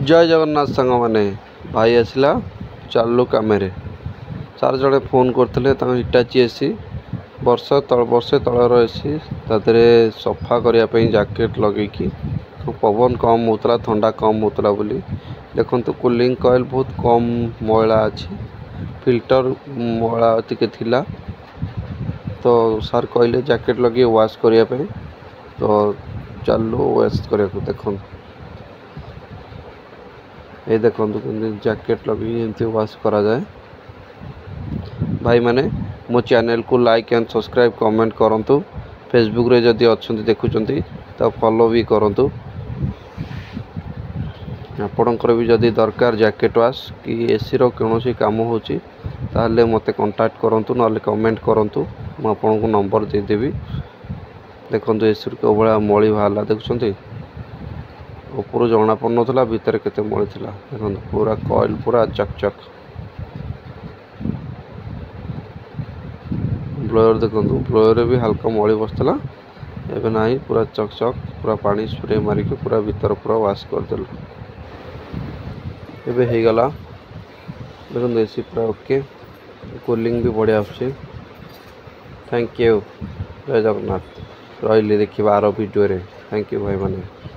जय जगन्नाथ सांग मैंने भाई आसला चालू कम सार जड़े फोन करते हिटाची एसी वर्षे तलर एसी तादे सफा करने जैकेट लगे पवन कम होता थंडा कम होता बोली देखु कूलिंग कॉइल बहुत कम मैला अच्छी फिल्टर मैला टिके थिला तो सार कहले जैकेट लगे वाश करने तो चलो वाश करने देखो ये देखो जैकेट लगे एमती वाश करा जाए भाई मैंने मो चैनल को लाइक एंड सब्सक्राइब कमेंट करंतु फेसबुक रे जदि अच्छे देखुंत तो फॉलो भी करंतु आपणकर भी जदि दरकार जैकेट वाश कि एसी रो कौन काम होची ताहले मते कांटेक्ट करंतु ना कमेंट करंतु मु आपन को नंबर दे देबी देखो एसी को बड़ा मळी बाहला देखुंत ऊपर जना पड़ नाला भितर केते मळी थिला देखो पूरा कॉइल पूरा चकचक ब्लोअर देखो ब्लोअर भी हल्का मळी बसला एबे नाही पूरा चकचक पूरा पानी स्प्रे मारिक पूरा भीतर पूरा वाश कर देल एबे हे गला देखो एसी पूरा ओके कूलिंग भी बढ़िया आछे थैंक यू जय जगन्नाथ रही देखिए आर वीडियो रे थैंक यू भाई माने।